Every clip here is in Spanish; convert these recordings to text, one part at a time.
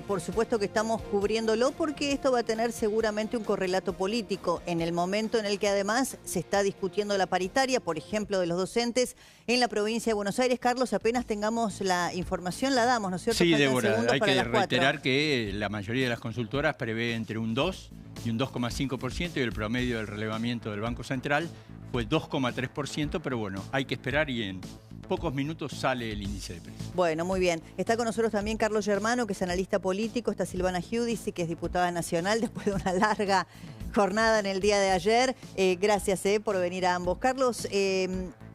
Por supuesto que estamos cubriéndolo porque esto va a tener seguramente un correlato político en el momento en el que además se está discutiendo la paritaria, por ejemplo, de los docentes en la provincia de Buenos Aires. Carlos, apenas tengamos la información la damos, ¿no es cierto? Sí, Faltan Débora, segundos hay para que las 4. reiterar que la mayoría de las consultoras prevé entre un 2 y un 2,5% y el promedio del relevamiento del Banco Central fue 2,3%, pero bueno, hay que esperar y en pocos minutos sale el índice de precios. Bueno, muy bien. Está con nosotros también Carlos Germano, que es analista político. Está Silvana Giudici, que es diputada nacional después de una larga jornada en el día de ayer. Gracias por venir a ambos. Carlos,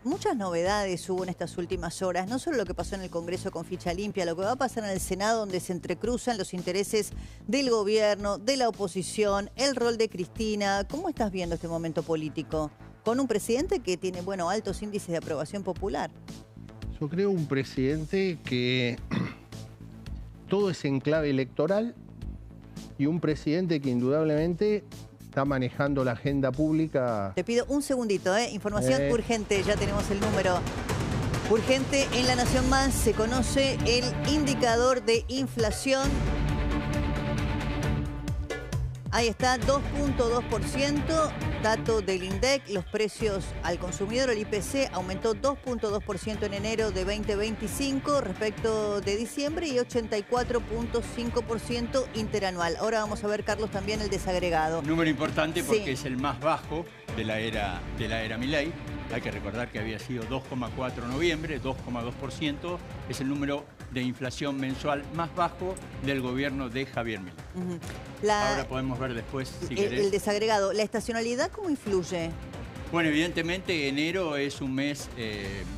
muchas novedades hubo en estas últimas horas. No solo lo que pasó en el Congreso con ficha limpia, lo que va a pasar en el Senado, donde se entrecruzan los intereses del gobierno, de la oposición, el rol de Cristina. ¿Cómo estás viendo este momento político? Con un presidente que tiene, bueno, altos índices de aprobación popular. Yo creo un presidente que todo es en clave electoral y un presidente que indudablemente está manejando la agenda pública. Te pido un segundito, información urgente, ya tenemos el número. Urgente, en La Nación Más se conoce el indicador de inflación. Ahí está, 2.2%, dato del INDEC. Los precios al consumidor, el IPC, aumentó 2.2% en enero de 2025 respecto de diciembre y 84.5% interanual. Ahora vamos a ver, Carlos, también el desagregado. Número importante porque es el más bajo de la era Milei. Hay que recordar que había sido 2,4 en noviembre, 2,2%. Es el número de inflación mensual más bajo del gobierno de Javier Milei. Ahora podemos ver después, si querés. El desagregado. ¿La estacionalidad cómo influye? Bueno, evidentemente enero es un mes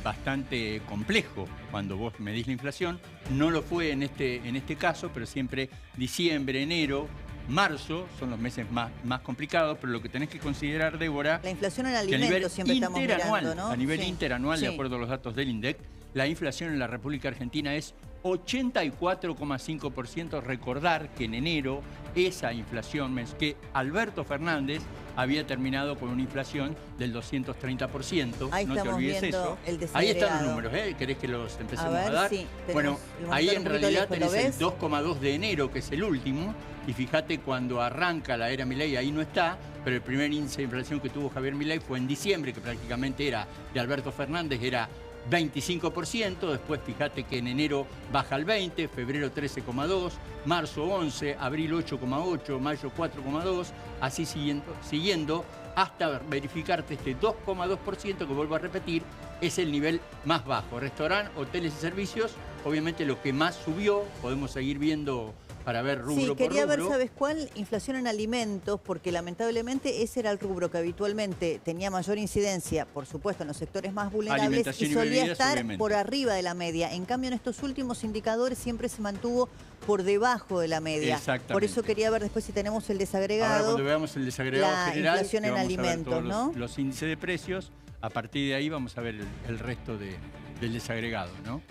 bastante complejo cuando vos medís la inflación. No lo fue en este caso, pero siempre diciembre, enero, marzo son los meses más complicados, pero lo que tenés que considerar, Débora... La inflación en alimentos siempre estamos mirando, ¿no? A nivel interanual, de acuerdo a los datos del INDEC, la inflación en la República Argentina es 84,5%. Recordar que en enero esa inflación, que Alberto Fernández había terminado con una inflación del 230%. Ahí no te olvides eso. Ahí están los números, ¿Querés que los empecemos a dar? Sí, bueno, ahí en realidad tenés el 2,2 de enero, que es el último. Y fíjate, cuando arranca la era Milei, ahí no está, pero el primer índice de inflación que tuvo Javier Milei fue en diciembre, que prácticamente era de Alberto Fernández, era 25%, después fíjate que en enero baja al 20%, febrero 13,2%, marzo 11%, abril 8,8%, mayo 4,2%, así siguiendo hasta verificarte este 2,2% que vuelvo a repetir, es el nivel más bajo. Restaurante, hoteles y servicios, obviamente lo que más subió, podemos seguir viendo para ver rubro por rubro. Sí, quería ver, ¿sabes cuál? Inflación en alimentos, porque lamentablemente ese era el rubro que habitualmente tenía mayor incidencia, por supuesto, en los sectores más vulnerables y solía estar por arriba de la media. En cambio, en estos últimos indicadores siempre se mantuvo por debajo de la media. Exactamente. Por eso quería ver después si tenemos el desagregado. Ahora, cuando veamos el desagregado general, inflación en alimentos, ¿no? Los índices de precios, a partir de ahí vamos a ver el resto del desagregado, ¿no?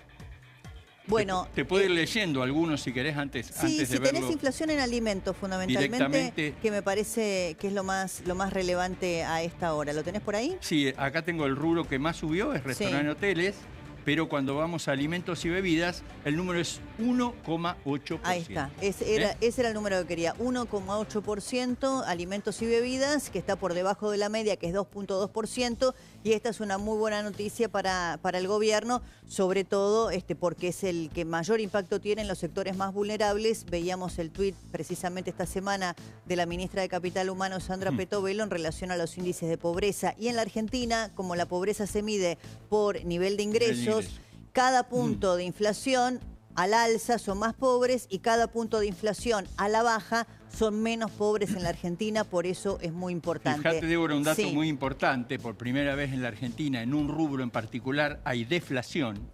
Bueno, te puedo ir leyendo algunos si querés antes de verlo. Sí, si tenés inflación en alimentos fundamentalmente, que me parece que es lo más relevante a esta hora. ¿Lo tenés por ahí? Sí, acá tengo el rubro que más subió, es restaurantes y hoteles, pero cuando vamos a alimentos y bebidas, el número es 1,8%. Ahí está, ese era el número que quería, 1,8%, alimentos y bebidas, que está por debajo de la media, que es 2,2%, y esta es una muy buena noticia para el gobierno, sobre todo porque es el que mayor impacto tiene en los sectores más vulnerables. Veíamos el tuit precisamente esta semana de la ministra de Capital Humano, Sandra Petovelo, en relación a los índices de pobreza. Y en la Argentina, como la pobreza se mide por nivel de ingresos, cada punto de inflación al alza son más pobres y cada punto de inflación a la baja son menos pobres en la Argentina, por eso es muy importante. Fíjate, Débora, un dato muy importante. Por primera vez en la Argentina, en un rubro en particular, hay deflación,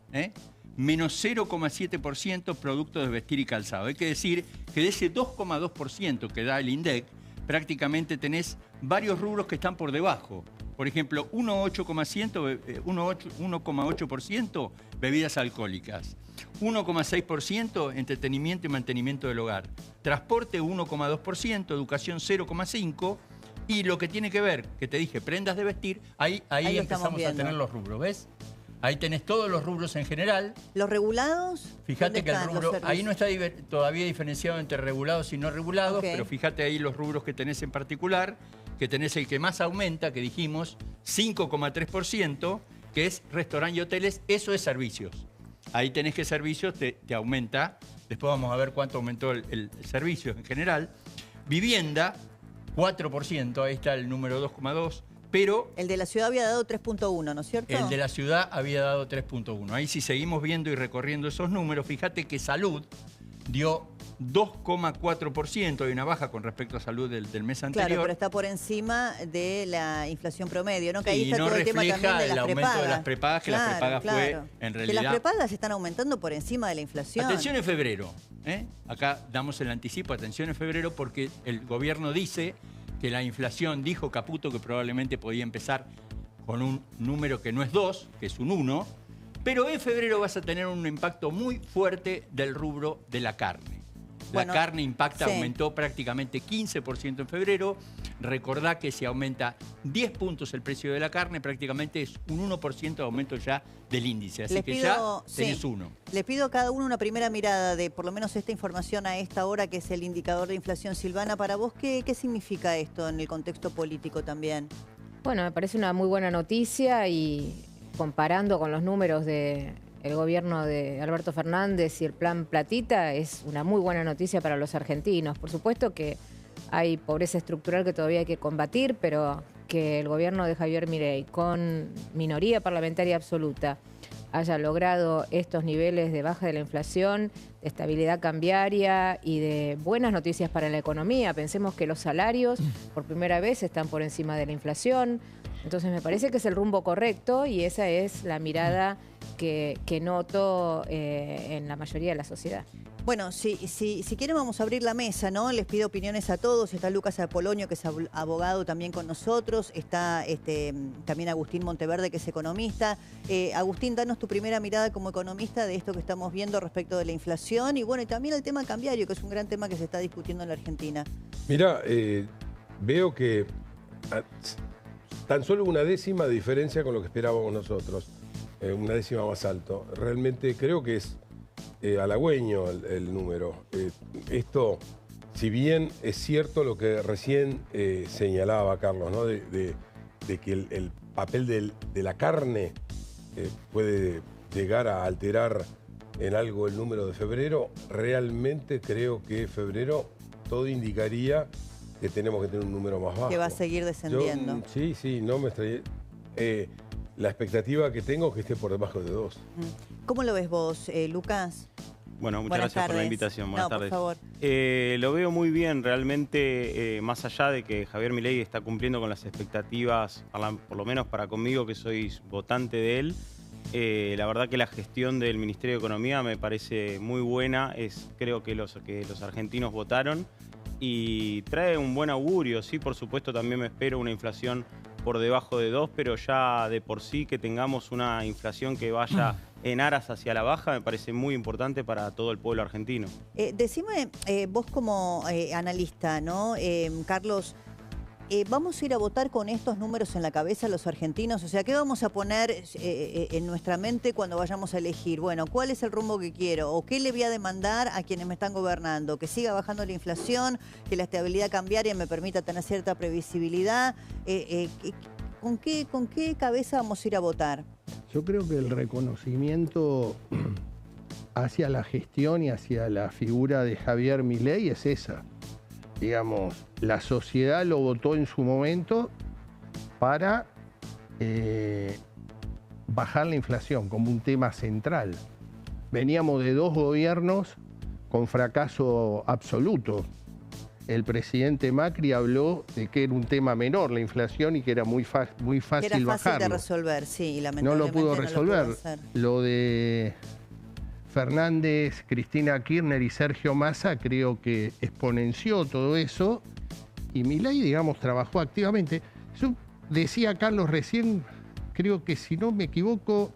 menos 0,7% producto de vestir y calzado. Hay que decir que de ese 2,2% que da el INDEC, prácticamente tenés varios rubros que están por debajo. Por ejemplo, 1,8% bebidas alcohólicas, 1,6% entretenimiento y mantenimiento del hogar, transporte 1,2%, educación 0,5%, y lo que tiene que ver, que te dije, prendas de vestir, ahí empezamos a tener los rubros, ¿ves? Ahí tenés todos los rubros en general. ¿Los regulados? Fíjate que el rubro, ahí no está todavía diferenciado entre regulados y no regulados, pero fíjate ahí los rubros que tenés en particular, que tenés el que más aumenta, que dijimos, 5,3%, que es restaurante y hoteles, eso es servicios. Ahí tenés que servicios te aumenta, después vamos a ver cuánto aumentó el servicio en general. Vivienda, 4%, ahí está el número 2,2%. Pero el de la ciudad había dado 3,1, ¿no es cierto? El de la ciudad había dado 3,1. Ahí si seguimos viendo y recorriendo esos números, fíjate que salud dio 2,4%. Hay una baja con respecto a salud del mes anterior. Claro, pero está por encima de la inflación promedio, ¿no? Que ahí y está no todo el tema también de el las aumento prepagas. de las prepagas, que las prepagas fue en realidad... Que las prepagas están aumentando por encima de la inflación. Atención en febrero. Acá damos el anticipo, atención en febrero, porque el gobierno dice que la inflación, dijo Caputo, que probablemente podía empezar con un número que no es 2, que es un 1, pero en febrero vas a tener un impacto muy fuerte del rubro de la carne. La carne impacta, aumentó prácticamente 15% en febrero. Recordá que si aumenta 10 puntos el precio de la carne, prácticamente es un 1% de aumento ya del índice. Así que ya tenés uno. Les pido a cada uno una primera mirada de por lo menos esta información a esta hora, que es el indicador de inflación. Silvana, para vos, ¿qué significa esto en el contexto político también? Bueno, me parece una muy buena noticia y comparando con los números del gobierno de Alberto Fernández y el plan Platita, es una muy buena noticia para los argentinos. Por supuesto que hay pobreza estructural que todavía hay que combatir, pero que el gobierno de Javier Milei, con minoría parlamentaria absoluta, haya logrado estos niveles de baja de la inflación, de estabilidad cambiaria y de buenas noticias para la economía. Pensemos que los salarios por primera vez están por encima de la inflación. Entonces me parece que es el rumbo correcto y esa es la mirada que noto en la mayoría de la sociedad. Bueno, si quieren vamos a abrir la mesa, ¿no? Les pido opiniones a todos. Está Lucas Apolonio, que es abogado también con nosotros. Está también Agustín Monteverde, que es economista. Agustín, danos tu primera mirada como economista de esto que estamos viendo respecto de la inflación y bueno, y también el tema cambiario, que es un gran tema que se está discutiendo en la Argentina. Mira, veo que tan solo una décima de diferencia con lo que esperábamos nosotros, una décima más alto. Realmente creo que es halagüeño el número. Esto, si bien es cierto lo que recién señalaba Carlos, ¿no? de que el papel de la carne puede llegar a alterar en algo el número de febrero, realmente creo que febrero todo indicaría que tenemos que tener un número más bajo. Que va a seguir descendiendo. Sí, no me extrañé. La expectativa que tengo es que esté por debajo de 2. ¿Cómo lo ves vos, Lucas? Bueno, muchas gracias por la invitación. Buenas tardes. Por favor. Lo veo muy bien, realmente, más allá de que Javier Milei está cumpliendo con las expectativas, por lo menos para conmigo, que soy votante de él. La verdad que la gestión del Ministerio de Economía me parece muy buena. Creo que los argentinos votaron y trae un buen augurio. Sí, por supuesto, también me espero una inflación por debajo de 2, pero ya de por sí que tengamos una inflación que vaya en aras hacia la baja me parece muy importante para todo el pueblo argentino. Decime, vos como analista, ¿no? Carlos, ¿vamos a ir a votar con estos números en la cabeza los argentinos? O sea, ¿qué vamos a poner en nuestra mente cuando vayamos a elegir? Bueno, ¿cuál es el rumbo que quiero? ¿O qué le voy a demandar a quienes me están gobernando? ¿Que siga bajando la inflación? ¿Que la estabilidad cambiaria me permita tener cierta previsibilidad? ¿Con qué cabeza vamos a ir a votar? Yo creo que el reconocimiento hacia la gestión y hacia la figura de Javier Milei es esa. Digamos, la sociedad lo votó en su momento para bajar la inflación como un tema central. Veníamos de 2 gobiernos con fracaso absoluto. El presidente Macri habló de que era un tema menor la inflación y que era muy fácil bajarlo. Era fácil de resolver, sí, y lamentablemente no lo pudo resolver. hacer. Lo de Fernández, Cristina Kirchner y Sergio Massa creo que exponenció todo eso y Milei, digamos, trabajó activamente. Yo decía Carlos recién, creo que si no me equivoco,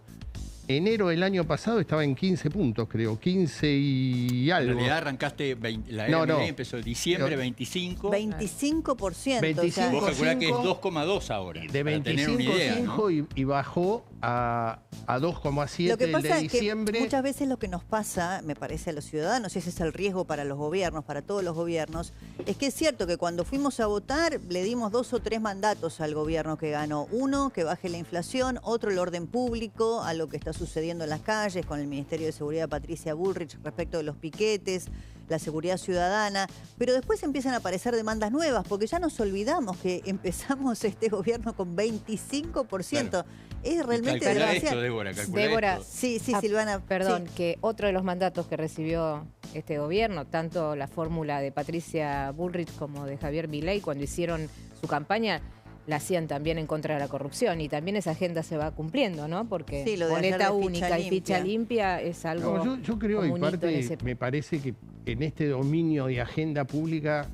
enero del año pasado estaba en 15 puntos, creo, 15 y algo. En realidad arrancaste, la era Milei empezó en diciembre, 25. 25%. 25, vos calculás que es 2,2 ahora. De 25,5 ¿no? y bajó a 2,7 Lo que el pasa de es que diciembre. muchas veces lo que nos pasa, me parece, a los ciudadanos, ese es el riesgo para los gobiernos, para todos los gobiernos, es que es cierto que cuando fuimos a votar le dimos 2 o 3 mandatos al gobierno que ganó. Uno, que baje la inflación; otro, el orden público, a lo que está sucediendo en las calles con el Ministerio de Seguridad Patricia Bullrich respecto de los piquetes, la seguridad ciudadana, pero después empiezan a aparecer demandas nuevas, porque ya nos olvidamos que empezamos este gobierno con 25%. Claro. Es realmente calcula demasiado. esto, Débora, calcula Débora, esto. Sí, Silvana. Perdón, Sí. que otro de los mandatos que recibió este gobierno, tanto la fórmula de Patricia Bullrich como de Javier Milei, cuando hicieron su campaña, la hacían también en contra de la corrupción, y también esa agenda se va cumpliendo, ¿no? Porque Sí, lo de ayer boleta de única y ficha limpia es algo. No, yo creo, y parte, me parece que en este dominio de agenda pública,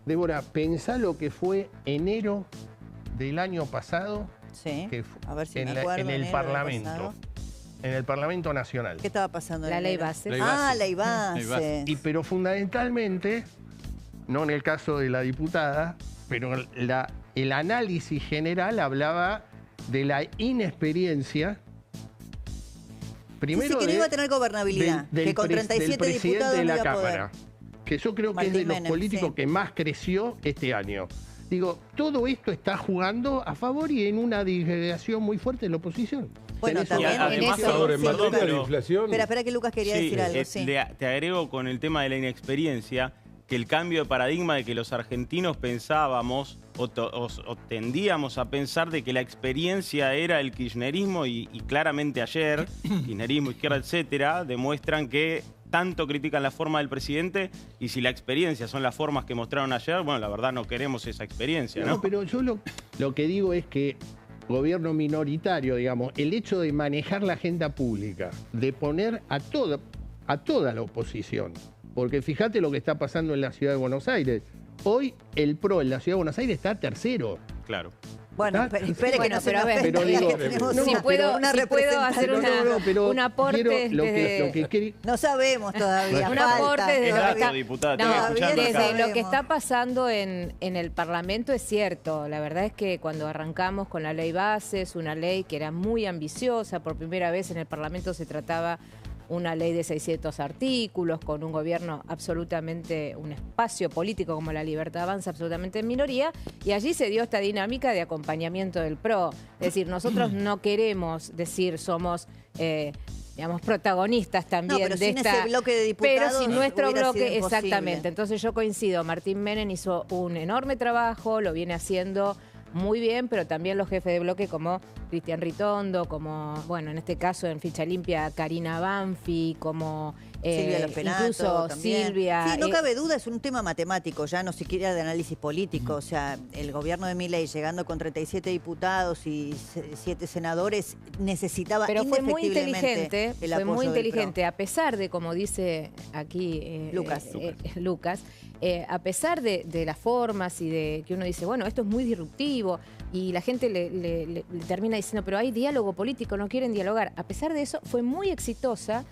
Débora, pensá lo que fue enero del año pasado, Sí. que A ver si en, me acuerdo, en el enero del Parlamento, pasado. en el Parlamento Nacional. ¿Qué estaba pasando? en La ley enero? base. Ley Ah, base. ley base. Pero fundamentalmente, no en el caso de la diputada, pero el análisis general hablaba de la inexperiencia. Primero sí, que no iba a tener gobernabilidad, que con 37 presidente diputados de la no iba a poder. Cámara, que yo creo que Martín es de los Menem, políticos sí. que más creció este año. Digo, todo esto está jugando a favor y en una disgregación muy fuerte de la oposición. Bueno, Tenés también otra- en eso- Ahora, en sí, materia de pero- inflación, Espera que Lucas quería decir algo, sí. Te agrego con el tema de la inexperiencia, que el cambio de paradigma de que los argentinos pensábamos o tendíamos a pensar de que la experiencia era el kirchnerismo y claramente ayer, kirchnerismo, izquierda, etcétera, demuestran que tanto critican la forma del presidente, y si la experiencia son las formas que mostraron ayer, bueno, la verdad no queremos esa experiencia, ¿no? No, pero yo lo que digo es que gobierno minoritario, digamos, el hecho de manejar la agenda pública, de poner a toda la oposición, porque fíjate lo que está pasando en la ciudad de Buenos Aires. Hoy el PRO en la ciudad de Buenos Aires está tercero. Claro. Bueno, ¿Está? espere que Bueno, no se pero me a ver, ofenda, pero digo, que tenemos no, si una puedo hacer representante. pero un aporte quiero lo desde- que No sabemos todavía, Un falta. aporte desde Exacto, lo que está- diputada, No, tengo que escucharlo desde acá. lo que está pasando en el Parlamento es cierto. La verdad es que cuando arrancamos con la ley base, es una ley que era muy ambiciosa. Por primera vez en el Parlamento se trataba una ley de 600 artículos, con un gobierno absolutamente, un espacio político como la Libertad Avanza absolutamente en minoría, y allí se dio esta dinámica de acompañamiento del PRO. Es decir, nosotros no queremos decir somos digamos, protagonistas también No, pero de sin esta... ese bloque de diputados Pero sin nuestro hubiera sido bloque, imposible. exactamente. Entonces yo coincido, Martín Menem hizo un enorme trabajo, lo viene haciendo muy bien, pero también los jefes de bloque como Cristian Ritondo, como, bueno, en este caso en ficha limpia, Karina Banfi, como Silvia Loperato, incluso también. Silvia. Sí, no cabe duda, es un tema matemático, ya no siquiera de análisis político. O sea, el gobierno de Milei, llegando con 37 diputados y 7 senadores, necesitaba Pero fue muy indefectiblemente inteligente, el fue apoyo muy del PRO. inteligente, a pesar de, como dice aquí Lucas, a pesar de las formas y de que uno dice, bueno, esto es muy disruptivo, y la gente le termina diciendo, pero hay diálogo político, no quieren dialogar. A pesar de eso, fue muy exitosa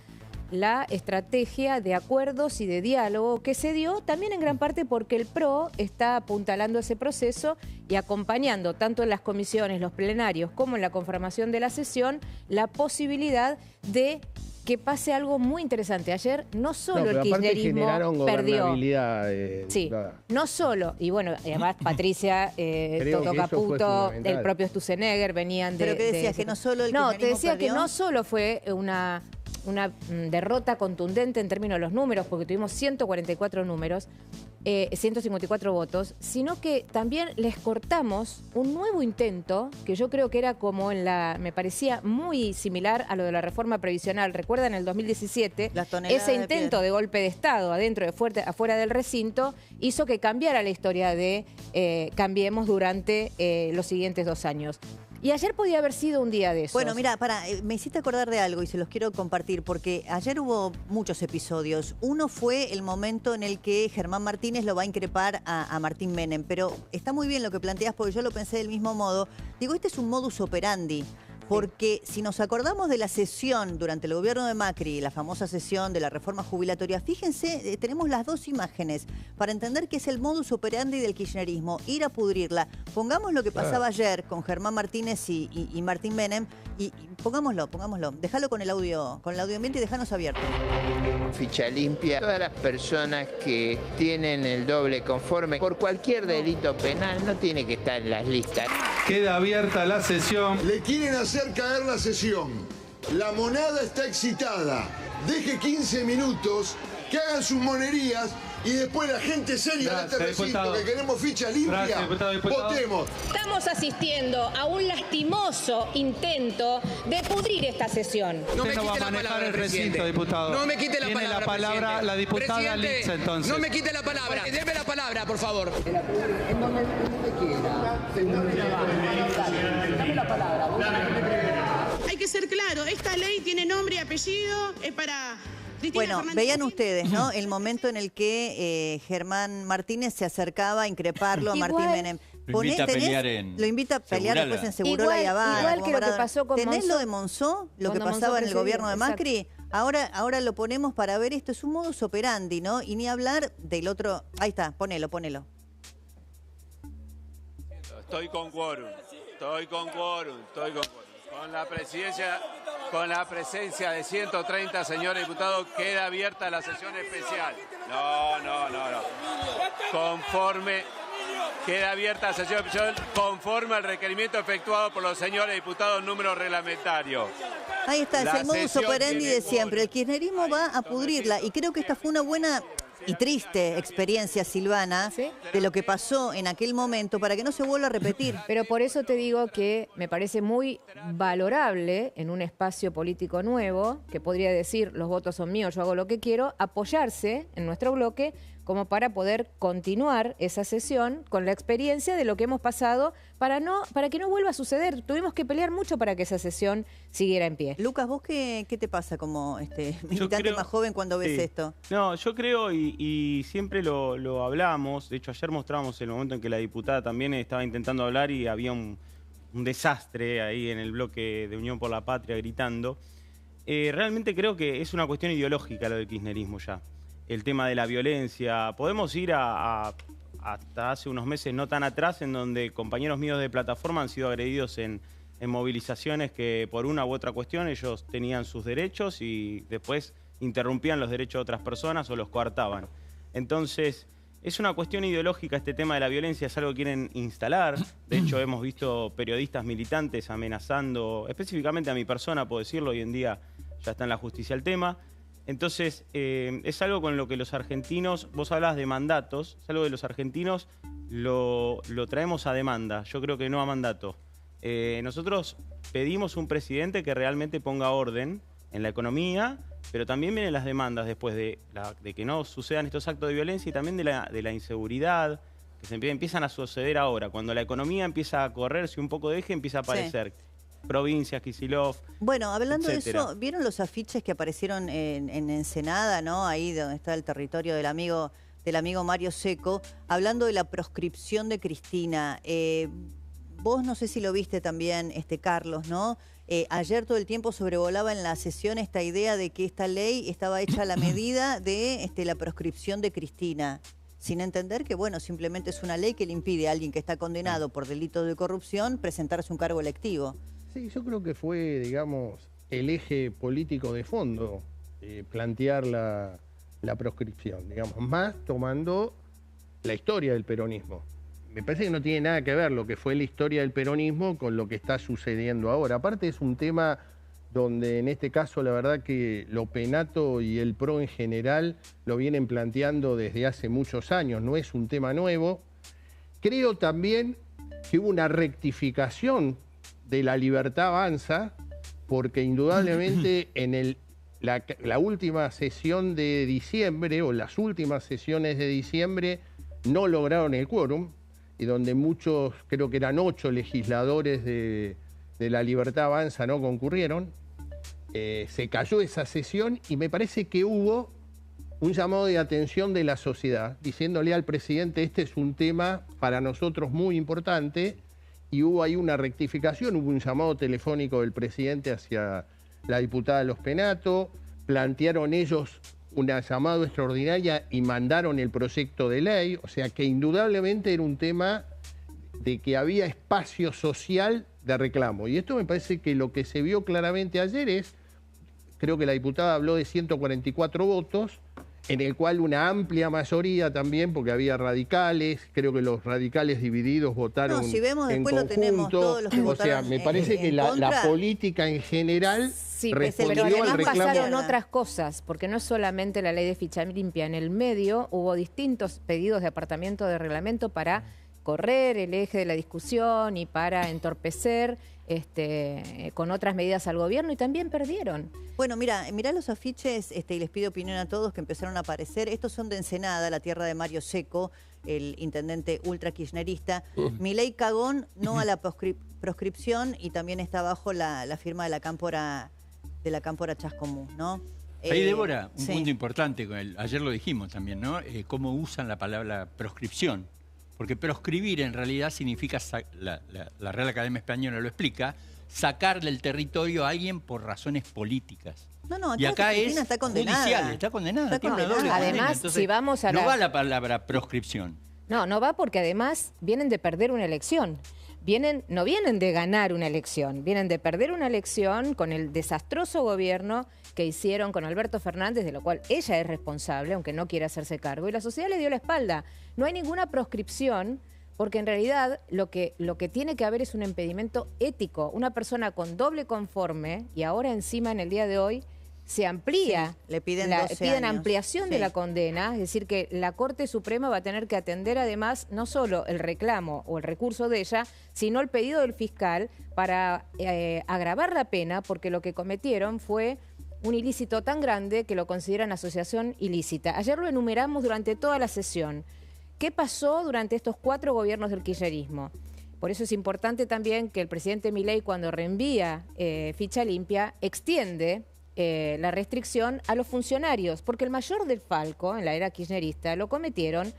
la estrategia de acuerdos y de diálogo que se dio también en gran parte porque el PRO está apuntalando ese proceso y acompañando tanto en las comisiones, los plenarios, como en la conformación de la sesión, la posibilidad de que pase algo muy interesante. Ayer no solo pero el aparte kirchnerismo generaron perdió. gobernabilidad, Sí, diputada. no solo, y bueno, además Patricia, Creo Toto que eso fue Caputo, fundamental. el propio Sturzenegger venían de... ¿Pero qué decías? ¿Que no solo el No, te kirchnerismo decía que perdió? no solo fue una derrota contundente en términos de los números, porque tuvimos 144 números, 154 votos, sino que también les cortamos un nuevo intento, que yo creo que era como me parecía muy similar a lo de la reforma previsional. ¿Recuerdan en el 2017? Las toneladas Ese de intento piedra. de golpe de Estado afuera del recinto hizo que cambiara la historia de Cambiemos durante los siguientes 2 años. Y ayer podía haber sido un día de esos. Bueno, mira, me hiciste acordar de algo y se los quiero compartir, porque ayer hubo muchos episodios. Uno fue el momento en el que Germán Martínez lo va a increpar a Martín Menem, pero está muy bien lo que planteas, porque yo lo pensé del mismo modo. Digo, este es un modus operandi. Porque si nos acordamos de la sesión durante el gobierno de Macri, la famosa sesión de la reforma jubilatoria, fíjense, tenemos las dos imágenes para entender qué es el modus operandi del kirchnerismo, ir a pudrirla. Pongamos lo que pasaba ayer con Germán Martínez y Martín Menem y pongámoslo. Déjalo con el audio ambiente y déjanos abiertos. Ficha limpia. Todas las personas que tienen el doble conforme por cualquier delito penal no tiene que estar en las listas. Queda abierta la sesión. Le quieren hacer caer la sesión. La monada está excitada. Deje 15 minutos, que hagan sus monerías y después la gente seria de este recinto que queremos ficha limpia, votemos. Estamos asistiendo a un lastimoso intento de pudrir esta sesión. No me quite la palabra, el recinto, diputado. No me quite Tiene la palabra la diputada Litza, entonces. No me quite la palabra. Deme la palabra, por favor. En donde quiera. Dame la palabra. Hay que ser claro, esta ley tiene nombre y apellido, es para... Bueno, veían ustedes, ¿no? El momento en el que Germán Martínez se acercaba a increparlo a Martín Menem. Lo invita a pelear en Lo invita a pelear después en Segurola y Habana. Igual que lo que pasó con ¿Tenés Monzó? lo de Monzó? Lo que pasaba en el gobierno de Macri. Ahora lo ponemos para ver esto. Es un modus operandi, ¿no? Y ni hablar del otro... Ahí está, ponelo. Estoy con quórum. Con la presencia de 130 señores diputados, queda abierta la sesión especial. No. Queda abierta la sesión especial conforme al requerimiento efectuado por los señores diputados, número reglamentario. Ahí está, es el modus operandi de siempre. El kirchnerismo va a pudrirla y creo que esta fue una buena y triste experiencia, Silvana, de lo que pasó en aquel momento para que no se vuelva a repetir. Pero por eso te digo que me parece muy valorable en un espacio político nuevo, que podría decir los votos son míos, yo hago lo que quiero, apoyarse en nuestro bloque como para poder continuar esa sesión con la experiencia de lo que hemos pasado para que no vuelva a suceder. Tuvimos que pelear mucho para que esa sesión siguiera en pie. Lucas, ¿vos qué te pasa como militante más joven cuando ves esto? No, yo creo y siempre lo hablamos. De hecho, ayer mostrábamos el momento en que la diputada también estaba intentando hablar y había un desastre ahí en el bloque de Unión por la Patria gritando. Realmente creo que es una cuestión ideológica lo del kirchnerismo ya. El tema de la violencia. Podemos ir hasta hace unos meses no tan atrás, en donde compañeros míos de plataforma han sido agredidos en movilizaciones que por una u otra cuestión ellos tenían sus derechos y después interrumpían los derechos de otras personas o los coartaban. Entonces, es una cuestión ideológica este tema de la violencia, es algo que quieren instalar. De hecho, hemos visto periodistas militantes amenazando, específicamente a mi persona, puedo decirlo, hoy en día ya está en la justicia el tema. Entonces, es algo con lo que los argentinos, vos hablabas de mandatos, es algo de los argentinos lo traemos a demanda, yo creo que no a mandato. Nosotros pedimos un presidente que realmente ponga orden en la economía, pero también vienen las demandas después de que no sucedan estos actos de violencia y también de la inseguridad, que se empiezan a suceder ahora. Cuando la economía empieza a correrse un poco de eje, empieza a aparecer... provincias, Kicillof. Bueno, hablando etcétera. de eso, ¿vieron los afiches que aparecieron en Ensenada, ¿no? Ahí donde está el territorio del amigo Mario Seco, hablando de la proscripción de Cristina. Vos no sé si lo viste también, Carlos, ¿no? Ayer todo el tiempo sobrevolaba en la sesión esta idea de que esta ley estaba hecha a la medida de la proscripción de Cristina, sin entender que, bueno, simplemente es una ley que le impide a alguien que está condenado por delitos de corrupción presentarse un cargo electivo. Sí, yo creo que fue, digamos, el eje político de fondo, plantear la proscripción, digamos, más tomando la historia del peronismo. Me parece que no tiene nada que ver lo que fue la historia del peronismo con lo que está sucediendo ahora. Aparte es un tema donde en este caso la verdad que lo penato y el PRO en general lo vienen planteando desde hace muchos años, no es un tema nuevo. Creo también que hubo una rectificación de La Libertad Avanza, porque indudablemente en la última sesión de diciembre, o las últimas sesiones de diciembre, no lograron el quórum, y donde muchos, creo que eran 8 legisladores de La Libertad Avanza no concurrieron. Se cayó esa sesión y me parece que hubo un llamado de atención de la sociedad, diciéndole al presidente, este es un tema para nosotros muy importante, y hubo ahí una rectificación, hubo un llamado telefónico del presidente hacia la diputada Los Penato, plantearon ellos una llamada extraordinaria y mandaron el proyecto de ley, o sea que indudablemente era un tema de que había espacio social de reclamo. Y esto me parece que lo que se vio claramente ayer es, creo que la diputada habló de 144 votos, en el cual una amplia mayoría también, porque había radicales, creo que los radicales divididos votaron si vemos, en después conjunto. Lo tenemos todos los que o sea, me parece que la política en general respondió pero al además reclamo. pasaron otras cosas, porque no es solamente la ley de ficha limpia. En el medio hubo distintos pedidos de apartamiento de reglamento para correr el eje de la discusión y para entorpecer con otras medidas al gobierno, y también perdieron. Bueno, mirá los afiches, y les pido opinión a todos que empezaron a aparecer. Estos son de Ensenada, la tierra de Mario Seco, el intendente ultra kirchnerista. Milei cagón, no a la proscripción, y también está abajo la firma de la Cámpora Chascomús, ¿no? Ahí, Débora, un punto importante, ayer lo dijimos también, ¿no? Cómo usan la palabra proscripción. Porque proscribir en realidad significa, la Real Academia Española lo explica, sacar del territorio a alguien por razones políticas. No, y acá es está condenada. Judicial, está condenada, tiene una doble condena. Además, entonces, si vamos a no va la palabra proscripción. No va porque además vienen de perder una elección. No vienen de ganar una elección, vienen de perder una elección con el desastroso gobierno que hicieron con Alberto Fernández, de lo cual ella es responsable, aunque no quiera hacerse cargo, y la sociedad le dio la espalda. No hay ninguna proscripción, porque en realidad lo que tiene que haber es un impedimento ético. Una persona con doble conforme, y ahora encima en el día de hoy, se amplía, le piden ampliación de la condena, es decir, que la Corte Suprema va a tener que atender además no solo el reclamo o el recurso de ella, sino el pedido del fiscal para agravar la pena, porque lo que cometieron fue un ilícito tan grande que lo consideran asociación ilícita. Ayer lo enumeramos durante toda la sesión. ¿Qué pasó durante estos 4 gobiernos del kirchnerismo? Por eso es importante también que el presidente Milei, cuando reenvía ficha limpia, extiende la restricción a los funcionarios, porque el mayor desfalco en la era kirchnerista lo cometieron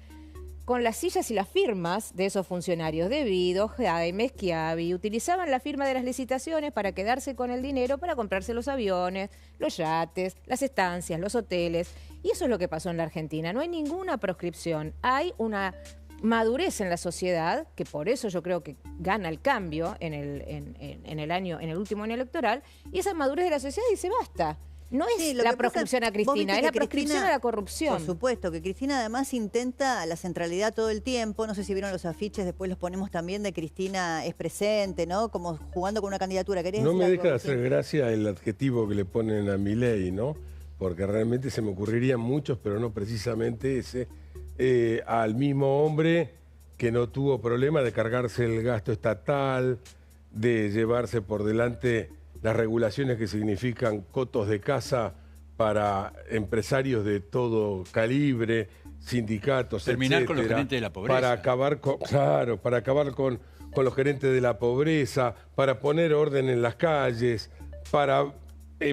con las sillas y las firmas de esos funcionarios, De Vido, Jaime, Schiavi. Utilizaban la firma de las licitaciones para quedarse con el dinero para comprarse los aviones, los yates, las estancias, los hoteles. Y eso es lo que pasó en la Argentina. No hay ninguna proscripción. Hay una madurez en la sociedad, que por eso yo creo que gana el cambio en el último año electoral, y esa madurez de la sociedad dice basta. No es la proscripción a Cristina, es la proscripción a la corrupción. Por supuesto, que Cristina además intenta la centralidad todo el tiempo. No sé si vieron los afiches, después los ponemos también, de Cristina es presente, ¿no? Como jugando con una candidatura. No me deja de hacer gracia el adjetivo que le ponen a Milei, ¿no? Porque realmente se me ocurrirían muchos, pero no precisamente ese. Al mismo hombre que no tuvo problema de cargarse el gasto estatal, de llevarse por delante las regulaciones que significan cotos de casa para empresarios de todo calibre, sindicatos, terminar etcétera, con los gerentes de la pobreza. Para acabar con los gerentes de la pobreza, para poner orden en las calles, para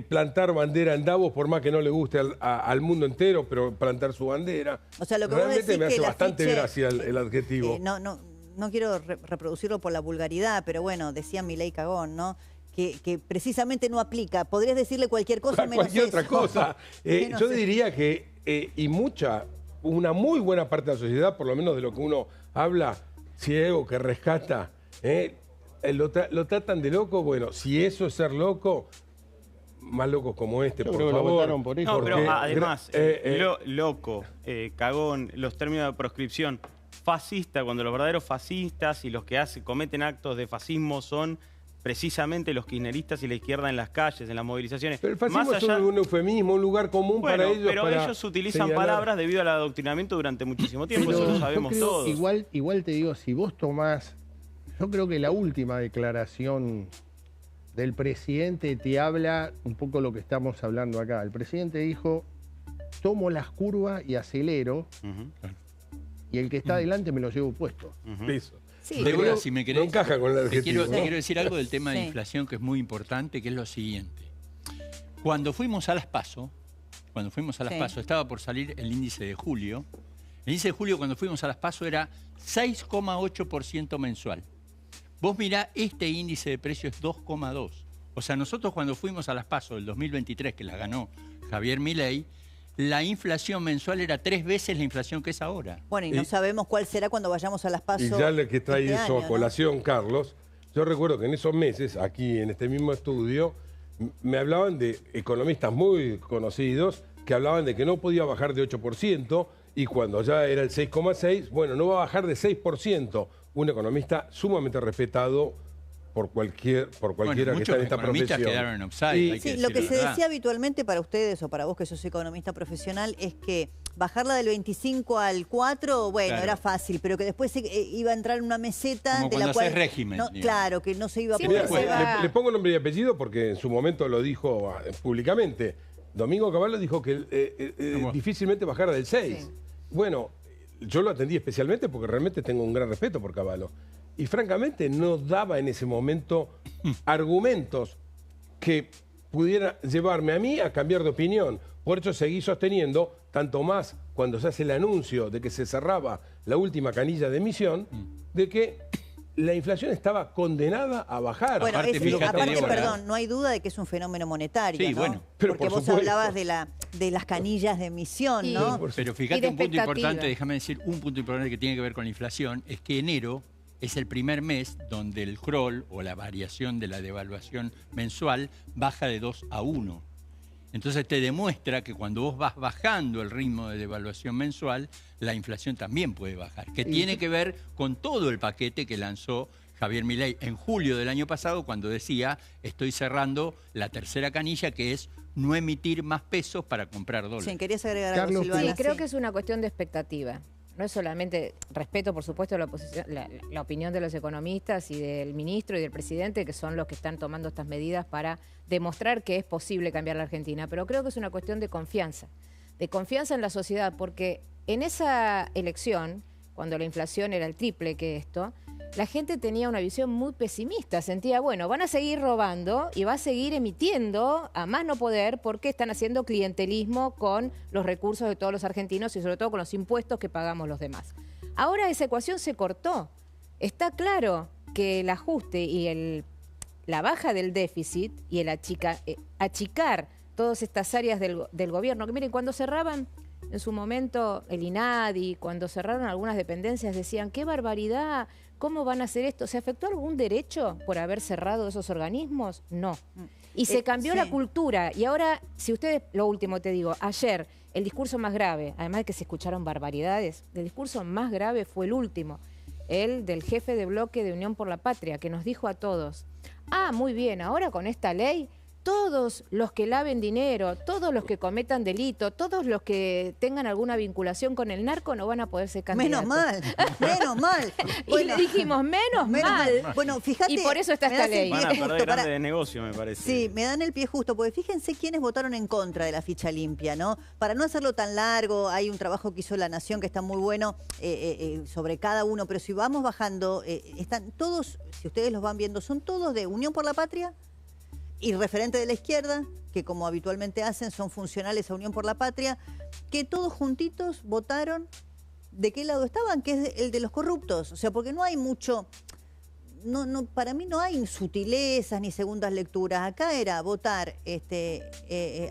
plantar bandera en Davos, por más que no le guste al mundo entero, pero plantar su bandera. O sea, lo que realmente vos decís me hace que bastante gracia el adjetivo. No quiero reproducirlo por la vulgaridad, pero bueno, decía Milei cagón, ¿no? Que precisamente no aplica. Podrías decirle cualquier cosa menos cualquier eso. otra cosa. Yo diría que, una muy buena parte de la sociedad, por lo menos de lo que uno habla, ciego, que rescata, lo tratan de loco. Bueno, si eso es ser loco, más locos como por favor. Por eso. No, pero además, loco, cagón, los términos de proscripción, fascista, cuando los verdaderos fascistas y los que cometen actos de fascismo son precisamente los kirchneristas y la izquierda en las calles, en las movilizaciones. Pero el fascismo es un eufemismo, un lugar común para ellos. Pero ellos utilizan palabras debido al adoctrinamiento durante muchísimo tiempo, eso lo sabemos todos. Igual te digo, si vos tomás, yo creo que la última declaración del presidente te habla un poco lo que estamos hablando acá. El presidente dijo, tomo las curvas y acelero, y el que está adelante me lo llevo puesto. Eso. Sí. Débora, si me querés, no encaja con el adjetivo. Te quiero decir algo del tema de inflación que es muy importante, que es lo siguiente. Cuando fuimos a las PASO, estaba por salir el índice de julio. El índice de julio, cuando fuimos a las PASO, era 6,8% mensual. Vos mirá, este índice de precios es 2,2. O sea, nosotros cuando fuimos a las PASO del 2023, que las ganó Javier Milei, la inflación mensual era 3 veces la inflación que es ahora. Bueno, y no sabemos cuál será cuando vayamos a las PASO. Y ya le que trae este eso año, a colación, ¿no? Carlos, yo recuerdo que en esos meses, aquí en este mismo estudio, me hablaban de economistas muy conocidos que hablaban de que no podía bajar de 8%, y cuando ya era el 6,6%, bueno, no va a bajar de 6%. Un economista sumamente respetado por cualquiera que está en esta profesión. Quedaron en offside, sí, lo que se decía habitualmente para ustedes o para vos que sos economista profesional es que bajarla del 25 al 4, bueno, claro, era fácil, pero que después iba a entrar en una meseta como de la cual régimen, no, claro, que no se iba a poder. Mira, le pongo nombre y apellido porque en su momento lo dijo públicamente. Domingo Cavallo dijo que difícilmente bajara del 6. Sí. Bueno, yo lo atendí especialmente porque realmente tengo un gran respeto por Cavallo. Y francamente no daba en ese momento argumentos que pudieran llevarme a mí a cambiar de opinión. Por eso seguí sosteniendo, tanto más cuando se hace el anuncio de que se cerraba la última canilla de emisión, de que la inflación estaba condenada a bajar. Bueno, aparte, perdón, no hay duda de que es un fenómeno monetario, sí, ¿no? Bueno, pero porque vos hablabas de las canillas de emisión, sí, ¿no? Pero fíjate un punto importante, déjame decir, un punto importante que tiene que ver con la inflación, es que enero es el primer mes donde el crawl o la variación de la devaluación mensual baja de 2 a 1. Entonces te demuestra que cuando vos vas bajando el ritmo de devaluación mensual, la inflación también puede bajar, que tiene que ver con todo el paquete que lanzó Javier Milei en julio del año pasado cuando decía, estoy cerrando la tercera canilla, que es no emitir más pesos para comprar dólares. Sí, ¿querías agregar algo, Silvana? Sí, creo que es una cuestión de expectativa. No es solamente, respeto por supuesto la opinión de los economistas y del ministro y del presidente, que son los que están tomando estas medidas para demostrar que es posible cambiar la Argentina, pero creo que es una cuestión de confianza en la sociedad, porque en esa elección, cuando la inflación era el triple que esto, la gente tenía una visión muy pesimista, sentía, bueno, van a seguir robando y va a seguir emitiendo a más no poder porque están haciendo clientelismo con los recursos de todos los argentinos y sobre todo con los impuestos que pagamos los demás. Ahora esa ecuación se cortó. Está claro que el ajuste y la baja del déficit y el achicar todas estas áreas del gobierno, que miren, cuando cerraban en su momento el INADI, cuando cerraron algunas dependencias, decían, ¡qué barbaridad! ¿Cómo van a hacer esto? ¿Se afectó algún derecho por haber cerrado esos organismos? No. Y se cambió la cultura. Y ahora, si ustedes, lo último te digo, ayer el discurso más grave, además de que se escucharon barbaridades, el discurso más grave fue el último, el del jefe de bloque de Unión por la Patria, que nos dijo a todos, muy bien, ahora con esta ley, todos los que laven dinero, todos los que cometan delito, todos los que tengan alguna vinculación con el narco no van a poder ser candidatos. Menos mal. Y le dijimos, menos mal. Bueno, fíjate. Y por eso está esta ley. Van a perder grande de negocio, me parece. Sí, me dan el pie justo, porque fíjense quiénes votaron en contra de la ficha limpia, ¿no? Para no hacerlo tan largo, hay un trabajo que hizo La Nación que está muy bueno sobre cada uno, pero si vamos bajando, están todos, si ustedes los van viendo, son todos de Unión por la Patria, y referente de la izquierda, que como habitualmente hacen, son funcionales a Unión por la Patria, que todos juntitos votaron de qué lado estaban, que es el de los corruptos. O sea, porque no hay mucho, para mí no hay sutilezas ni segundas lecturas. Acá era votar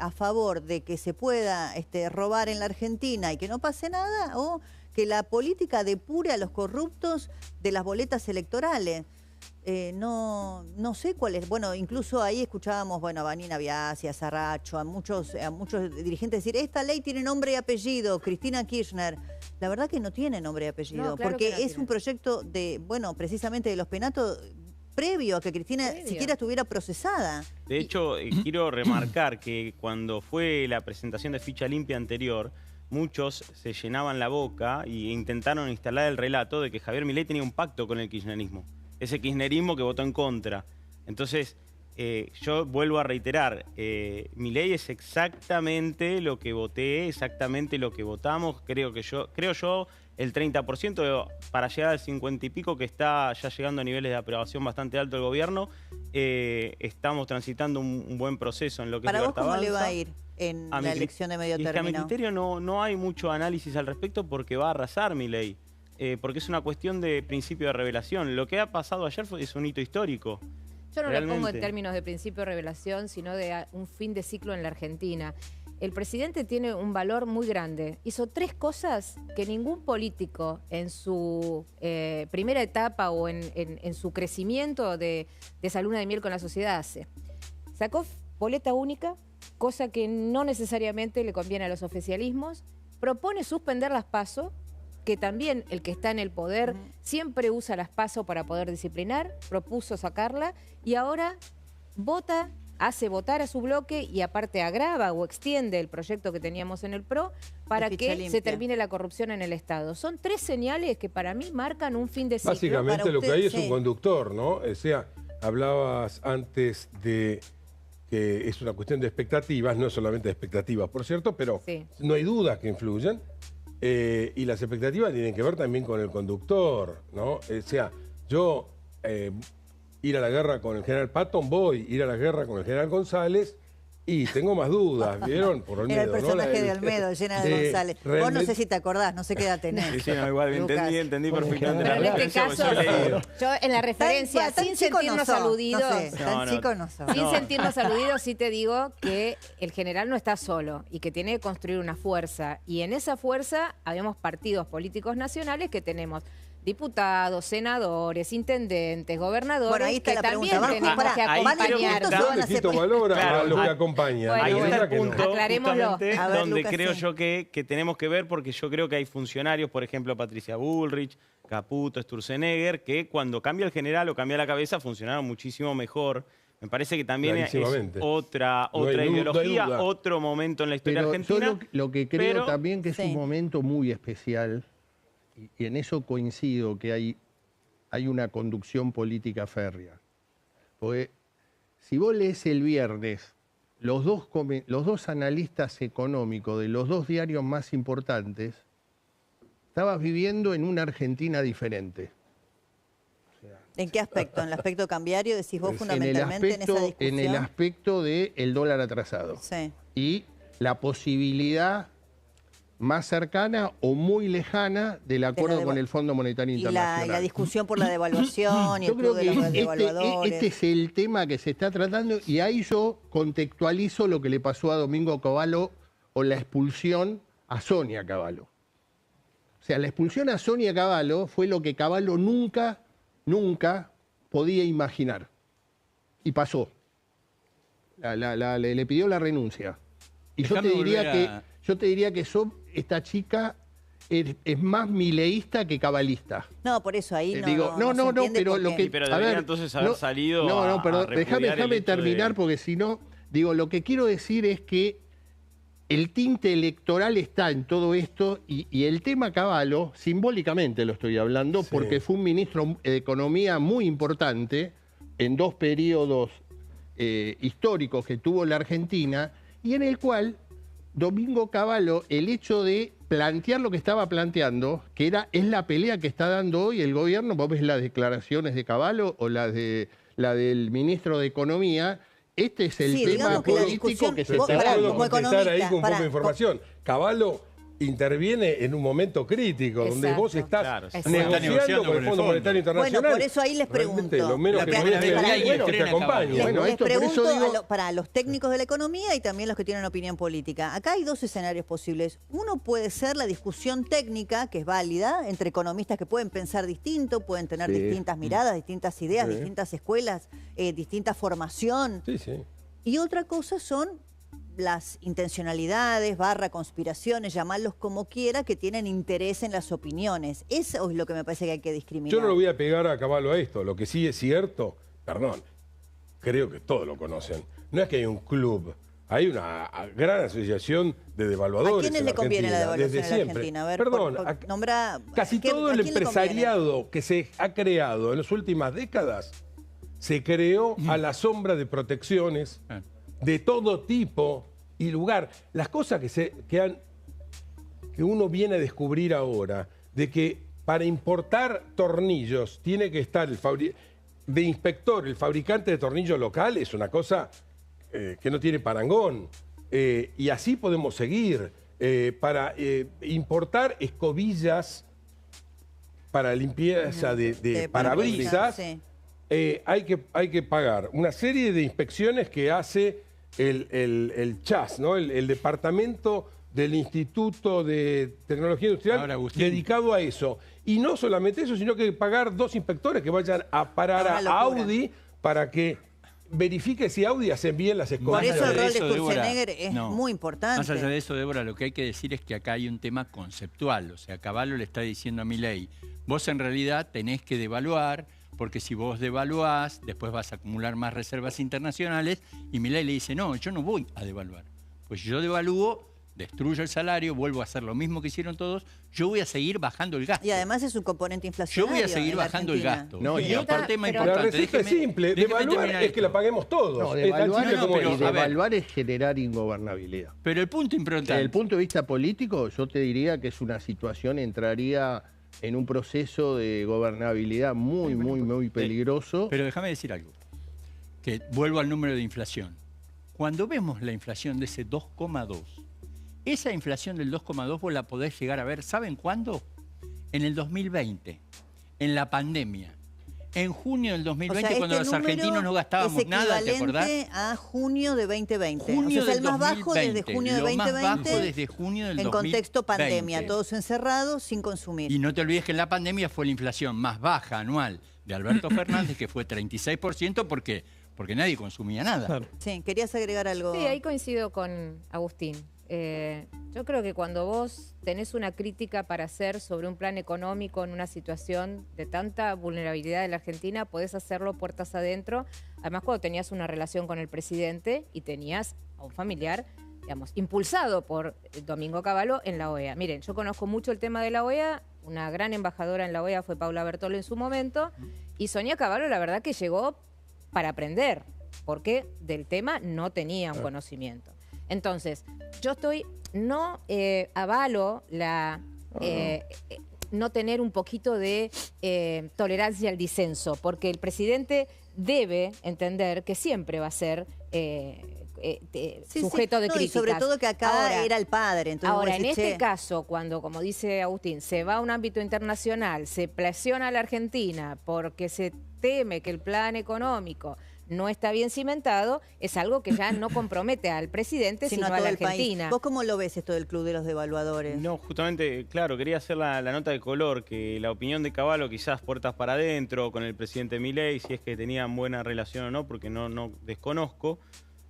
a favor de que se pueda robar en la Argentina y que no pase nada, o que la política depure a los corruptos de las boletas electorales. No sé cuál es. Bueno, incluso ahí escuchábamos, a Vanina Biasi, a Sarracho, a muchos dirigentes decir, esta ley tiene nombre y apellido, Cristina Kirchner. La verdad que no tiene nombre y apellido, no, claro, porque es un proyecto precisamente de los penatos previo a que Cristina siquiera estuviera procesada. De hecho, quiero remarcar que cuando fue la presentación de ficha limpia anterior, muchos se llenaban la boca e intentaron instalar el relato de que Javier Milei tenía un pacto con el kirchnerismo. Ese kirchnerismo que votó en contra. Entonces, yo vuelvo a reiterar, Milei es exactamente lo que voté, exactamente lo que votamos, creo yo, el 30%, para llegar al 50 y pico, que está ya llegando a niveles de aprobación bastante alto el gobierno, estamos transitando un buen proceso en lo que es Libertad Avanza. ¿Para vos cómo le va a ir en la elección de medio término? A mi criterio no hay mucho análisis al respecto porque va a arrasar Milei. porque es una cuestión de principio de revelación. Lo que ha pasado ayer es un hito histórico. Yo no lo pongo en términos de principio de revelación, sino de un fin de ciclo en la Argentina. El presidente tiene un valor muy grande. Hizo 3 cosas que ningún político en su primera etapa o en su crecimiento de esa luna de miel con la sociedad hace. Sacó boleta única, cosa que no necesariamente le conviene a los oficialismos. Propone suspender las PASO, que también el que está en el poder siempre usa las PASO para poder disciplinar, propuso sacarla y ahora hace votar a su bloque y aparte agrava o extiende el proyecto que teníamos en el PRO para que se termine la corrupción en el Estado. Son 3 señales que para mí marcan un fin de ciclo. Básicamente lo que hay es un conductor, ¿no? O sea, hablabas antes de que es una cuestión de expectativas, no solamente de expectativas, por cierto, pero no hay dudas que influyen. Y las expectativas tienen que ver también con el conductor, ¿no? O sea, yo ir a la guerra con el general Patton, ir a la guerra con el general González y tengo más dudas, ¿vieron? Por Olmedo, era el personaje de Olmedo, llena de González. Vos no sé si te acordás, no sé qué edad tenés. Sí, no, igual entendí perfectamente. Pero en este caso, yo en la referencia, sin sentirnos aludidos, sin sentirnos aludidos, sí te digo que el general no está solo y que tiene que construir una fuerza. Y en esa fuerza habemos partidos políticos nacionales que tenemos diputados, senadores, intendentes, gobernadores, bueno, ahí está que la también pregunta. tenemos que acompañar. Yo le quito valor a los que acompañan. Ahí está el punto, aclarémoslo. Donde creo yo que tenemos que ver, porque yo creo que hay funcionarios, por ejemplo, Patricia Bullrich, Caputo, Sturzenegger, que cuando cambia el general o cambia la cabeza funcionaron muchísimo mejor. Me parece que también es otra ideología, otro momento en la historia argentina. Yo lo que creo también que es un momento muy especial, y en eso coincido, que hay una conducción política férrea. Porque si vos lees el viernes, los dos analistas económicos de los 2 diarios más importantes, estabas viviendo en una Argentina diferente. ¿En qué aspecto? ¿En el aspecto cambiario? Decís vos fundamentalmente en esa discusión. En el aspecto del dólar atrasado. Sí. Y la posibilidad más cercana o muy lejana del acuerdo con el Fondo Monetario Internacional. Y la discusión por la devaluación y el club de los devaluadores. Este es el tema que se está tratando y ahí yo contextualizo lo que le pasó a Domingo Cavallo o la expulsión a Sonia Cavallo. O sea, la expulsión a Sonia Cavallo fue lo que Cavallo nunca podía imaginar. Y pasó. Le pidió la renuncia. Y yo te diría que esta chica es más mileísta que cabalista. No, por eso ahí no. Digo, pero lo que. Pero debería entonces haber salido. Perdón, déjame terminar porque si no. Digo, lo que quiero decir es que el tinte electoral está en todo esto y el tema Cavallo, simbólicamente lo estoy hablando, porque fue un ministro de Economía muy importante en 2 periodos históricos que tuvo la Argentina y en el cual Domingo Cavallo, el hecho de plantear lo que estaba planteando, que es la pelea que está dando hoy el gobierno, vos ves las declaraciones de Cavallo o la del ministro de Economía, este es el tema político que se está dando. Puedo contestar ahí con poca información. Cavallo interviene en un momento crítico, donde vos estás negociando con el Fondo Monetario Internacional. Bueno, por eso ahí les pregunto. Lo menos que podés decir que te acompañe. Les pregunto para los técnicos de la economía y también los que tienen opinión política. Acá hay 2 escenarios posibles. Uno puede ser la discusión técnica, que es válida, entre economistas que pueden pensar distinto, pueden tener distintas miradas, distintas ideas, distintas escuelas, distinta formación. Y otra cosa son las intencionalidades, conspiraciones, llamarlos como quiera, que tienen interés en las opiniones. Eso es lo que me parece que hay que discriminar. Yo no lo voy a pegar a Cavallo a esto. Lo que sí es cierto, creo que todos lo conocen. No es que hay un club, hay una gran asociación de devaluadores. ¿A quiénes le conviene la devaluación en la Argentina? A ver, casi todo el empresariado que se ha creado en las últimas décadas se creó a la sombra de protecciones de todo tipo y lugar. Las cosas que uno viene a descubrir ahora, de que para importar tornillos tiene que estar de inspector el fabricante de tornillos local, es una cosa que no tiene parangón. Y así podemos seguir. Para importar escobillas para limpieza de parabrisas, sí. Hay que pagar una serie de inspecciones que hace el CHAS, ¿no? El Departamento del Instituto de Tecnología Industrial. Ahora, Agustín, dedicado a eso. Y no solamente eso, sino que pagar 2 inspectores que vayan a parar a Audi para que verifique si Audi hace bien las escobillas. Por eso el rol de Sturzenegger es muy importante. Más allá de eso, Débora, lo que hay que decir es que acá hay un tema conceptual. O sea, Cavallo le está diciendo a Milei, vos en realidad tenés que devaluar, porque si vos devaluás, después vas a acumular más reservas internacionales, y Milei le dice, no, yo no voy a devaluar. Pues yo devalúo, destruyo el salario, vuelvo a hacer lo mismo que hicieron todos, yo voy a seguir bajando el gasto. Y además es un componente inflacionario. Yo voy a seguir bajando el gasto. No, y otro tema importante. La receta es simple, devaluar es que la paguemos todos. No, devaluar es es generar ingobernabilidad. Pero el punto importante. Desde el punto de vista político, yo te diría que es una situación, entraría en un proceso de gobernabilidad muy peligroso. Pero déjame decir algo, que vuelvo al número de inflación. Cuando vemos la inflación de ese 2,2, esa inflación del 2,2 vos la podés llegar a ver, ¿saben cuándo? En el 2020, en la pandemia. En junio del 2020, cuando los argentinos no gastábamos nada, ¿te acordás? A junio de 2020. Junio el más bajo desde junio de 2020. Más bajo desde junio del 2020. En contexto pandemia, todos encerrados, sin consumir. Y no te olvides que en la pandemia fue la inflación más baja anual de Alberto Fernández, que fue 36%, porque nadie consumía nada. Claro. Sí, ¿querías agregar algo? Sí, ahí coincido con Agustín. Yo creo que cuando vos tenés una crítica para hacer sobre un plan económico en una situación de tanta vulnerabilidad de la Argentina, podés hacerlo puertas adentro. Además, cuando tenías una relación con el presidente y tenías a un familiar, digamos, impulsado por Domingo Cavallo en la OEA. Miren, yo conozco mucho el tema de la OEA, una gran embajadora en la OEA fue Paula Bertolo en su momento, y Sonia Cavallo la verdad que llegó para aprender, porque del tema no tenía un conocimiento. Entonces, yo no avalo no tener un poquito de tolerancia al disenso, porque el presidente debe entender que siempre va a ser sujeto de críticas. Y sobre todo que acá era el padre. Entonces ahora, en este caso, cuando, como dice Agustín, se va a un ámbito internacional, se presiona a la Argentina porque se teme que el plan económico no está bien cimentado, es algo que ya no compromete al presidente, sino a la Argentina. País. ¿Vos cómo lo ves esto del Club de los Devaluadores? No, justamente, claro, quería hacer la nota de color, que la opinión de Cavallo quizás puertas para adentro con el presidente Milei, si es que tenían buena relación o no, porque no desconozco.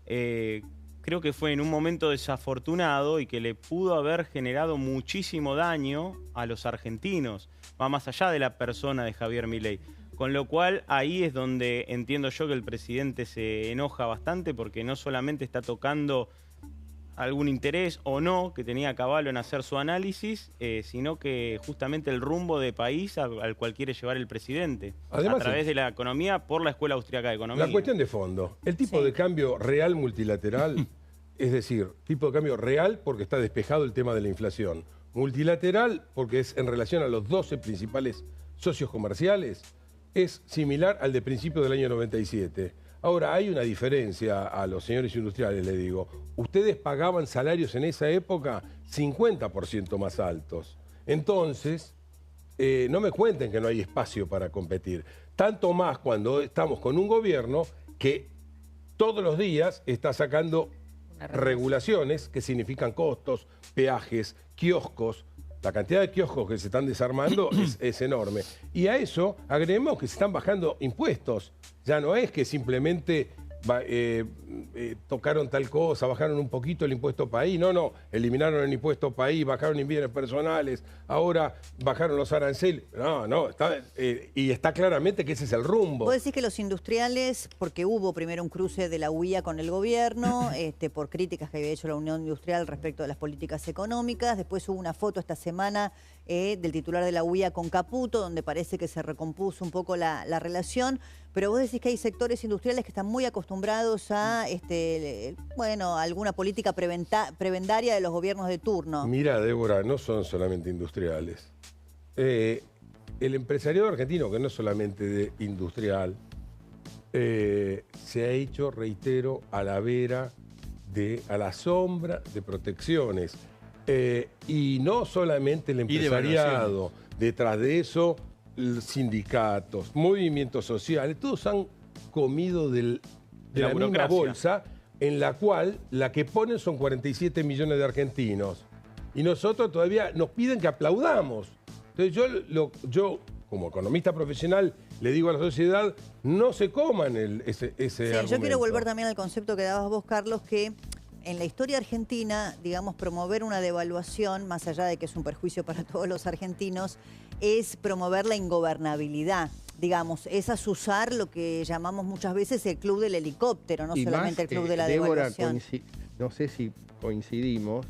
Creo que fue en un momento desafortunado y que le pudo haber generado muchísimo daño a los argentinos, va más allá de la persona de Javier Milei. Con lo cual, ahí es donde entiendo yo que el presidente se enoja bastante, porque no solamente está tocando algún interés o no que tenía Cavallo en hacer su análisis, sino que justamente el rumbo de país al cual quiere llevar el presidente. Además, a través de la economía por la Escuela Austriaca de Economía. La cuestión de fondo, el tipo de cambio real multilateral, es decir, tipo de cambio real porque está despejado el tema de la inflación. Multilateral porque es en relación a los 12 principales socios comerciales, es similar al de principio del año 97. Ahora, hay una diferencia a los señores industriales, le digo. Ustedes pagaban salarios en esa época 50% más altos. Entonces, no me cuenten que no hay espacio para competir. Tanto más cuando estamos con un gobierno que todos los días está sacando regulaciones que significan costos, peajes, kioscos. La cantidad de kioscos que se están desarmando es enorme. Y a eso agreguemos que se están bajando impuestos. Ya no es que simplemente tocaron tal cosa, bajaron un poquito el impuesto país. No, eliminaron el impuesto país, bajaron bienes personales, ahora bajaron los aranceles. Y está claramente que ese es el rumbo. Vos decís que los industriales, porque hubo primero un cruce de la UIA con el gobierno, por críticas que había hecho la Unión Industrial respecto de las políticas económicas, después hubo una foto esta semana del titular de la UIA con Caputo, donde parece que se recompuso un poco la relación, pero vos decís que hay sectores industriales que están muy acostumbrados a alguna política prebendaria de los gobiernos de turno. Mira, Débora, no son solamente industriales. El empresariado argentino, que no es solamente industrial, se ha hecho, reitero, a la sombra de protecciones. Y no solamente el empresariado, detrás de eso sindicatos, movimientos sociales, todos han comido de la misma burocracia. bolsa, en la cual la que ponen son 47 millones de argentinos. Y nosotros todavía nos piden que aplaudamos. Entonces yo como economista profesional, le digo a la sociedad, no se coman ese argumento. Yo quiero volver también al concepto que dabas vos, Carlos, que en la historia argentina, digamos, promover una devaluación, más allá de que es un perjuicio para todos los argentinos, es promover la ingobernabilidad. Digamos, es azuzar lo que llamamos muchas veces el club del helicóptero, no y solamente más, el club de la Débora, devaluación. no sé si coincidimos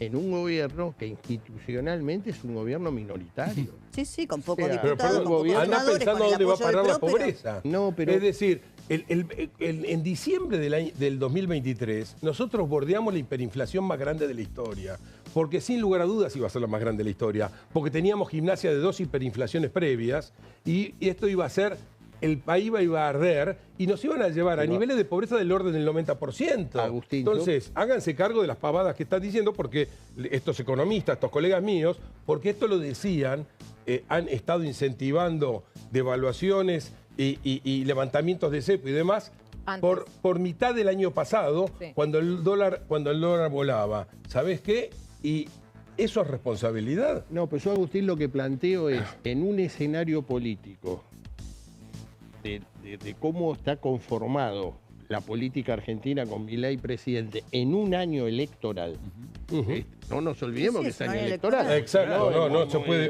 en un gobierno que institucionalmente es un gobierno minoritario. Sí, con pocos Pero, diputados, perdón, con pocos anda senadores, pensando con el dónde va a apoyo del parar la PRO, pero- pobreza. No, pero... Es decir, en diciembre del 2023, nosotros bordeamos la hiperinflación más grande de la historia. Porque sin lugar a dudas iba a ser la más grande de la historia. Porque teníamos Gimnasia de 2 hiperinflaciones previas y esto iba a ser, el país iba a arder y nos iban a llevar a niveles de pobreza del orden del 90%. Agustín, entonces, háganse cargo de las pavadas que están diciendo, porque estos economistas, estos colegas míos, porque esto lo decían, han estado incentivando devaluaciones y levantamientos de cepo y demás por mitad del año pasado, Sí. cuando el dólar volaba. ¿Sabés qué? Y eso es responsabilidad. No, pues yo, Agustín, lo que planteo es, en un escenario político de cómo está conformado la política argentina con Milei presidente en un año electoral. No nos olvidemos que es año electoral. Exacto,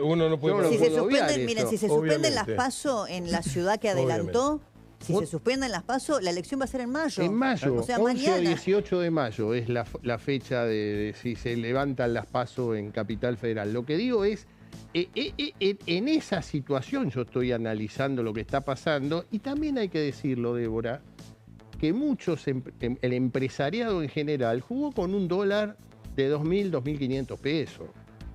uno no puede... Si se suspenden, eso. miren, si se suspenden las Obviamente. PASO en la ciudad que adelantó, si se suspenden las PASO, la elección va a ser en mayo. En mayo, O sea, 11 mañana. o 18 de mayo es la fecha de si se levantan las PASO en Capital Federal. Lo que digo es, en esa situación yo estoy analizando lo que está pasando y también hay que decirlo, Débora, que el empresariado en general jugó con un dólar de 2.000, 2.500 pesos.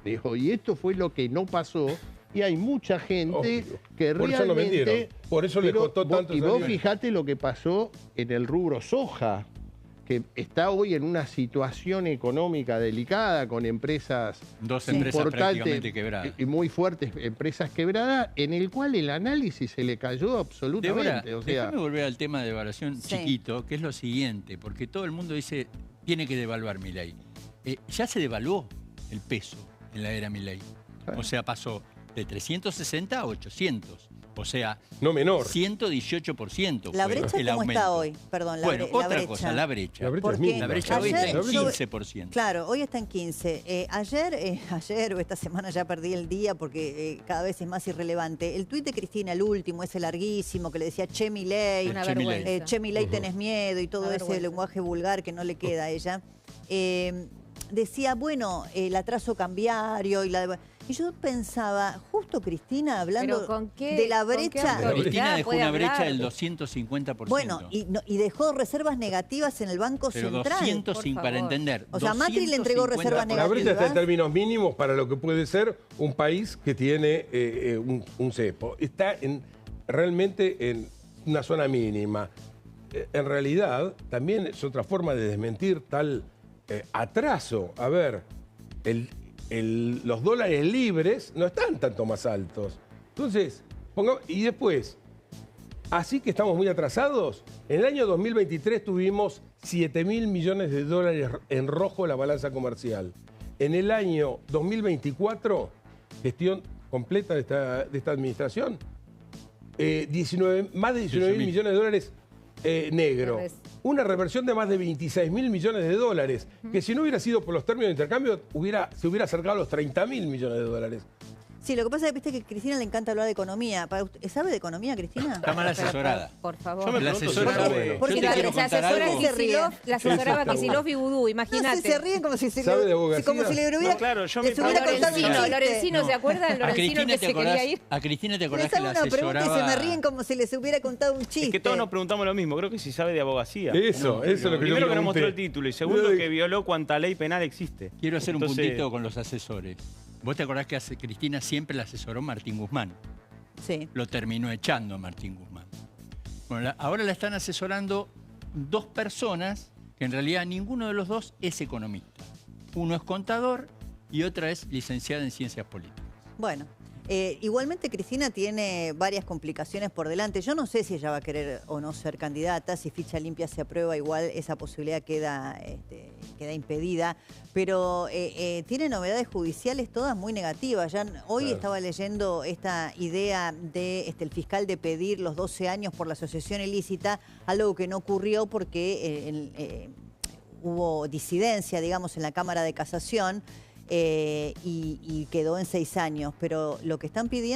Dijo, y esto fue lo que no pasó. Y hay mucha gente que Por realmente... eso lo vendieron. Por eso le pero costó tanto Y vos salir. fijate lo que pasó en el rubro soja, que está hoy en una situación económica delicada, con empresas Dos empresas importantes prácticamente quebradas. y muy fuertes empresas quebradas, en el cual el análisis se le cayó absolutamente. Débora, o sea, déjame volver al tema de devaluación chiquito, que es lo siguiente, porque todo el mundo dice, tiene que devaluar Milei. Ya se devaluó el peso en la era Milei. O sea, pasó de 360 a 800. O sea, no menor. 118%. ¿La fue brecha el cómo aumento. está hoy? Perdón, la Bueno, brecha. otra cosa, la brecha. La brecha es Porque mínima. La brecha hoy está en ayer yo- 15%. Claro, hoy está en 15. Ayer o esta semana ya perdí el día porque cada vez es más irrelevante. El tuit de Cristina, el último, ese larguísimo, que le decía, che, Milei, Una vergüenza. che, Milei, tenés miedo y todo Una ese vergüenza. lenguaje vulgar que no le queda a ella. Decía, bueno, el atraso cambiario y la... Y yo pensaba, justo Cristina hablando ¿Pero con qué- de la con qué brecha... autoridad Cristina dejó puede una brecha hablar? del 250%. Bueno, y dejó reservas negativas en el Banco pero Central. 200 para entender. O sea, Macri le entregó 250%. reservas La brecha está en negativas. términos mínimos para lo que puede ser un país que tiene un cepo. Está realmente en una zona mínima. En realidad, también es otra forma de desmentir tal atraso. A ver, los dólares libres no están tanto más altos. Entonces, y después, así que estamos muy atrasados, en el año 2023 tuvimos 7.000 millones de dólares en rojo la balanza comercial. En el año 2024, gestión completa de esta administración, más de 19.000 millones de dólares negro. Una reversión de más de 26.000 millones de dólares, que si no hubiera sido por los términos de intercambio, se hubiera acercado a los 30.000 millones de dólares. Sí, lo que pasa es que viste que a Cristina le encanta hablar de economía. ¿Sabe de economía, Cristina? Está mal asesorada. Por favor. Yo me La pregunto si asesora, sabe- bueno, Porque yo te la- quiero Se contar asesora algo. Kicillof, la asesoraba Kicillof y Vudú, No imagínate. sé, se ríen como si se ¿Sabe de abogacía? como si le hubiera, No, claro, yo les me hubiera pregunto- contado un chiste. Lorencino, ¿se acuerdan? A Lorencino Cristina, que te se acordás, quería ir. a Cristina te acordás Les que hago la una pregunta y se me asesoraba... ríen como si les hubiera contado un chiste. Es que todos nos preguntamos lo mismo, creo que si sabe de abogacía. Eso es lo que yo Primero que no mostró el pregunté. título y segundo que violó cuanta ley penal existe. Quiero hacer un Entonces, puntito con los asesores. ¿Vos te acordás que Cristina siempre la asesoró Martín Guzmán? Sí. Lo terminó echando Martín Guzmán. Bueno, ahora la están asesorando dos personas que en realidad ninguno de los dos es economista. Uno es contador y otra es licenciada en ciencias políticas. Bueno, Igualmente Cristina tiene varias complicaciones por delante. Yo no sé si ella va a querer o no ser candidata. Si Ficha Limpia se aprueba, igual esa posibilidad queda impedida. Pero tiene novedades judiciales todas muy negativas. Ya hoy estaba leyendo esta idea de el fiscal de pedir los 12 años por la asociación ilícita, algo que no ocurrió porque hubo disidencia, digamos, en la Cámara de Casación. Y quedó en 6 años, pero lo que están pidiendo